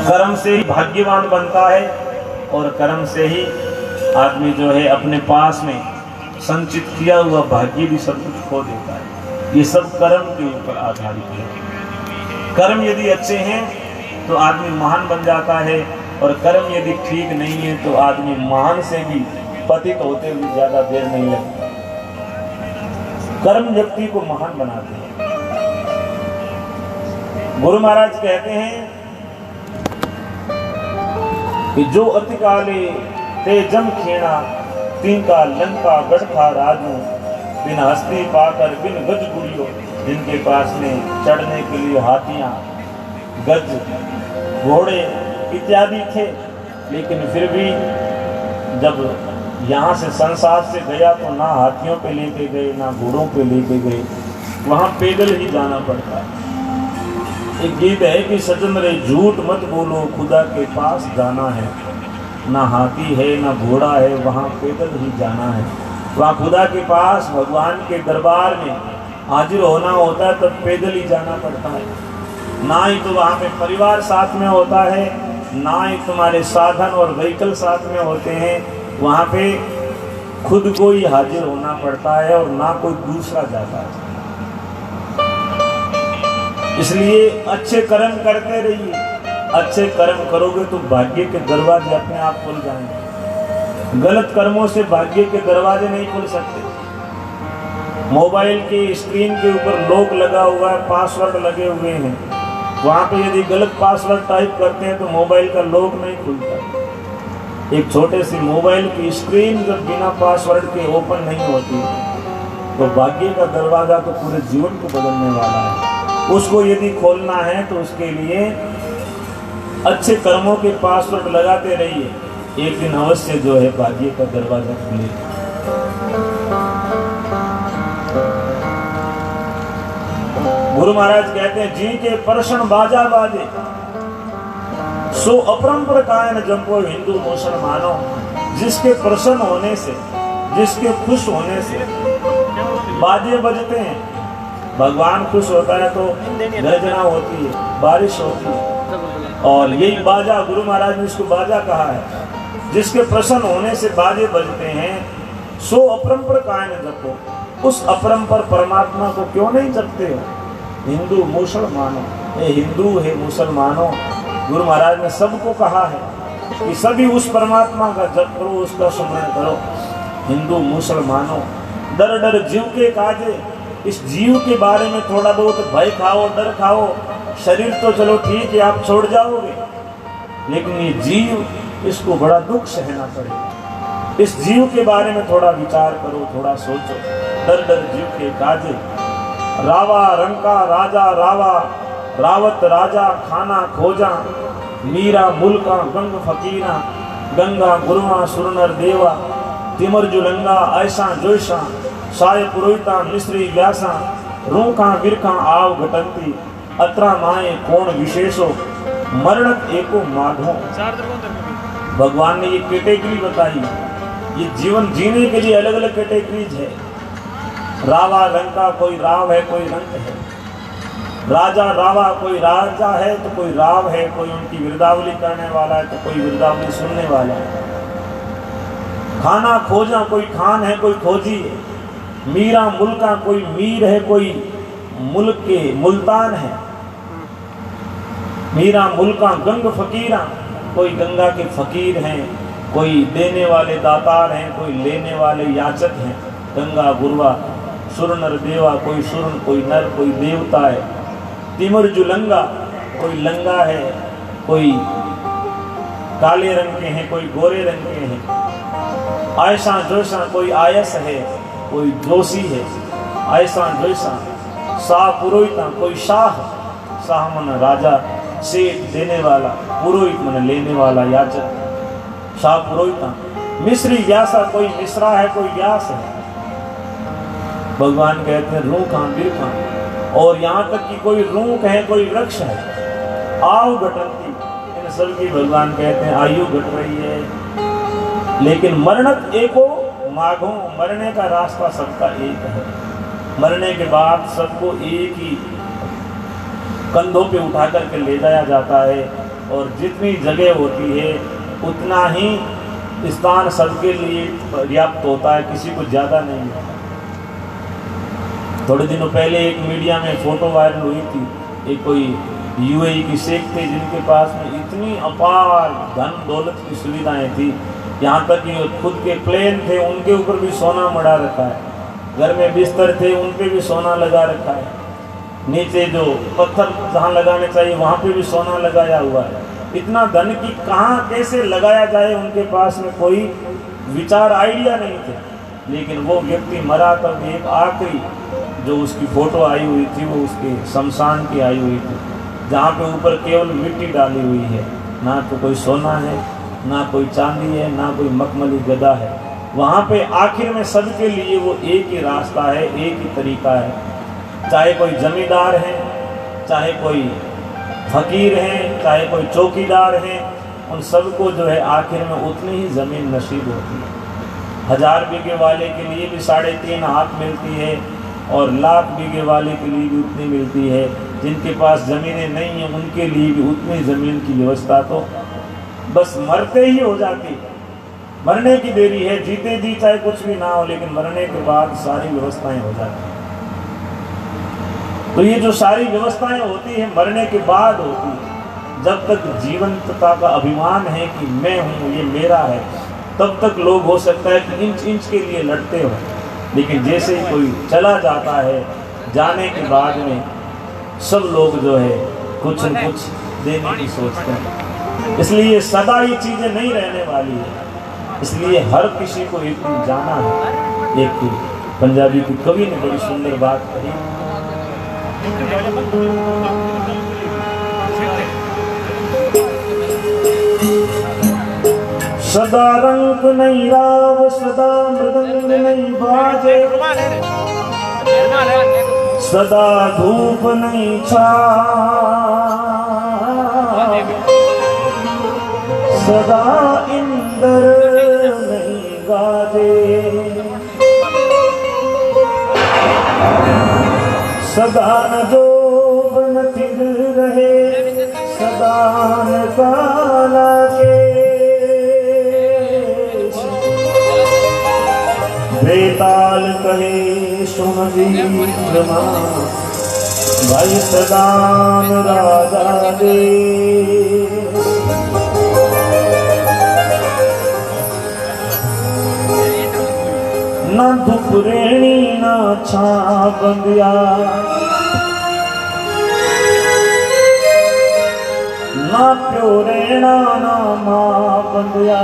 कर्म से ही भाग्यवान बनता है और कर्म से ही आदमी जो है अपने पास में संचित किया हुआ भाग्य भी सब कुछ खो देता है। ये सब कर्म के ऊपर आधारित है। कर्म यदि अच्छे हैं तो आदमी महान बन जाता है और कर्म यदि ठीक नहीं है तो आदमी महान से भी पतित होते हुए ज्यादा देर नहीं लगता। कर्म व्यक्ति को महान बनाते हैं। गुरु महाराज कहते हैं कि जो अति काले ते जम खेना तिनका लंका गढ़ था राजू, बिन हस्ती पाकर बिन गज गुड़ियों, जिनके पास में चढ़ने के लिए हाथियां, गज, घोड़े इत्यादि थे, लेकिन फिर भी जब यहाँ से संसार से गया तो ना हाथियों पे लेके गए ना घोड़ों पे लेके गए, वहाँ पैदल ही जाना पड़ता है। एक गीत है कि सजन रे झूठ मत बोलो खुदा के पास जाना है, ना हाथी है ना घोड़ा है, वहाँ पैदल ही जाना है। वहाँ खुदा के पास भगवान के दरबार में हाजिर होना होता है तब पैदल ही जाना पड़ता है। ना ही तो वहाँ पे परिवार साथ में होता है, ना ही तुम्हारे साधन और व्हीकल साथ में होते हैं। वहाँ पे खुद को ही हाजिर होना पड़ता है और ना कोई दूसरा जाता है। इसलिए अच्छे कर्म करते रहिए। अच्छे कर्म करोगे तो भाग्य के दरवाजे अपने आप खुल जाएंगे। गलत कर्मों से भाग्य के दरवाजे नहीं खुल सकते। मोबाइल के स्क्रीन के ऊपर लॉक लगा हुआ है, पासवर्ड लगे हुए हैं, वहाँ पे यदि गलत पासवर्ड टाइप करते हैं तो मोबाइल का लॉक नहीं खुलता। एक छोटे सी मोबाइल की स्क्रीन जब बिना पासवर्ड के ओपन नहीं होती तो भाग्य का दरवाजा तो पूरे जीवन को बदलने वाला है। उसको यदि खोलना है तो उसके लिए अच्छे कर्मों के पासवर्ड लगाते रहिए। एक दिन अवश्य जो है भाग्य का दरवाजा खुलेगा। गुरु महाराज कहते हैं जी के परशन बाजा बाजे सो अपरंपर कायन जंपो हिंदू मुसलमानों। जिसके प्रसन्न होने से, जिसके खुश होने से बाजे बजते हैं, भगवान खुश होता है तो गर्जना होती है, बारिश होती है, और यही बाजा, गुरु महाराज ने इसको बाजा कहा है। जिसके प्रसन्न होने से बाजे बजते हैं, सो अपरंपर कायन जपो। उस अपरंपर परमात्मा को क्यों नहीं जपते हो? हिंदू मुसलमानों, ये हिंदू है मुसलमानों, गुरु महाराज ने सबको कहा है कि सभी उस परमात्मा का जप करो, उसका स्मरण करो। हिंदू मुसलमानों, डर डर जीव के काजे। इस जीव के बारे में थोड़ा बहुत भय खाओ, डर खाओ। शरीर तो चलो ठीक है, आप छोड़ जाओगे, लेकिन ये जीव, इसको बड़ा दुख सहना पड़ेगा। इस जीव के बारे में थोड़ा विचार करो, थोड़ा सोचो। डर डर जीव के काजे। रावा रंका राजा रावा, रावत राजा खाना खोजा। मीरा मुल्का गंग फकीरा, गंगा गुरुआ सुरनर देवा। तिमर जुलंगा ऐसा जोशा, साय पुरोहिता मिश्री व्यासा। रूखा बिरखा आव घटंती, अत्रा माए कोण विशेषो। मरणत एको माधो। भगवान ने ये कैटेगरी बताई। ये जीवन जीने के लिए अलग अलग कैटेगरीज है। रावा रंका, कोई राव है, कोई रंक है। राजा रावा, कोई राजा है तो कोई राव है, कोई उनकी वृद्धावली करने वाला है तो कोई वृद्धावली सुनने वाला है। खाना खोजा, कोई खान है, कोई खोजी है। मीरा मुल्का, कोई मीर है, कोई मुल्क के मुल्तान है। मीरा मुल्का गंग फकीरा, कोई गंगा के फकीर हैं, कोई देने वाले दातार हैं, कोई लेने वाले याचक हैं। गंगा गुरुआ सुर नर देवा, कोई सुर, कोई नर, कोई देवता है। तिमर जुलंगा, कोई लंगा है, कोई काले रंग के हैं, कोई गोरे रंग के हैं। आयसा जोशा, कोई आयस है, कोई जोशी है। आयसा जोशा। शाह पुरोहिता, कोई शाह, शाह मन राजा, सेठ देने वाला, पुरोहित मन लेने वाला, याचक, शाह पुरोहिता। मिश्री व्यासा, कोई मिश्रा है, कोई व्यास है। भगवान कहते हैं रूखा बिरखा, और यहाँ तक कि कोई रूख है, कोई वृक्ष है। आयु घटती, इन सब की भगवान कहते हैं आयु घट रही है। लेकिन मरणत एको माघो, मरने का रास्ता सबका एक है। मरने के बाद सबको एक ही कंधों पे उठा करके ले जाया जाता है। और जितनी जगह होती है उतना ही स्थान सबके लिए पर्याप्त होता है, किसी को ज़्यादा नहीं होता। थोड़े दिनों पहले एक मीडिया में फ़ोटो वायरल हुई थी, एक कोई यूएई की शेख थे जिनके पास में इतनी अपार धन दौलत की सुविधाएं थी, यहाँ तक कि खुद के प्लेन थे उनके ऊपर भी सोना मढ़ा रखा है, घर में बिस्तर थे उन पे भी सोना लगा रखा है, नीचे जो पत्थर जहाँ लगाने चाहिए वहाँ पे भी सोना लगाया हुआ है। इतना धन की कहाँ कैसे लगाया जाए उनके पास में कोई विचार आइडिया नहीं थे। लेकिन वो व्यक्ति मरा तब एक आखिरी जो उसकी फ़ोटो आई हुई थी वो उसके शमशान की आई हुई थी, जहाँ पे ऊपर केवल मिट्टी डाली हुई है, ना तो कोई सोना है, ना कोई चांदी है, ना कोई मखमली गदा है। वहाँ पे आखिर में सबके लिए वो एक ही रास्ता है, एक ही तरीका है। चाहे कोई जमींदार है, चाहे कोई फकीर है, चाहे कोई चौकीदार है, उन सबको जो है आखिर में उतनी ही ज़मीन नसीब होती है। 1000 बीघे वाले के लिए भी 3.5 हाथ मिलती है और लाख बीघे वाले के लिए भी उतनी मिलती है। जिनके पास ज़मीनें नहीं हैं उनके लिए भी उतनी ज़मीन की व्यवस्था तो बस मरते ही हो जाती है। मरने की देरी है, जीते जी चाहे कुछ भी ना हो, लेकिन मरने के बाद सारी व्यवस्थाएं हो जाती हैं। तो ये जो सारी व्यवस्थाएं होती है मरने के बाद होती है। जब तक जीवंतता का अभिमान है कि मैं हूँ, ये मेरा है, तब तक लोग हो सकता है कि इंच इंच के लिए लड़ते हो, लेकिन जैसे ही कोई चला जाता है, जाने के बाद में सब लोग जो है कुछ न कुछ देने की सोचते हैं। इसलिए सदा ये चीज़ें नहीं रहने वाली है, इसलिए हर किसी को एक दिन जाना है। एक पंजाबी की कवि ने बड़ी सुंदर बात कही, सदा रंग नहीं राव, सदा मृदंग नहीं बाजे, सदा धूप नहीं छा, सदा इंद्र नहीं गाजे, सदा न जोबन तिर रहे, सदा न काला के, बेताल कहे सुन वीरमा, भाई सदा न राजा दे। ना दुपरेणी ना छा बंदिया, ना प्यो रेणा ना मां बंदिया।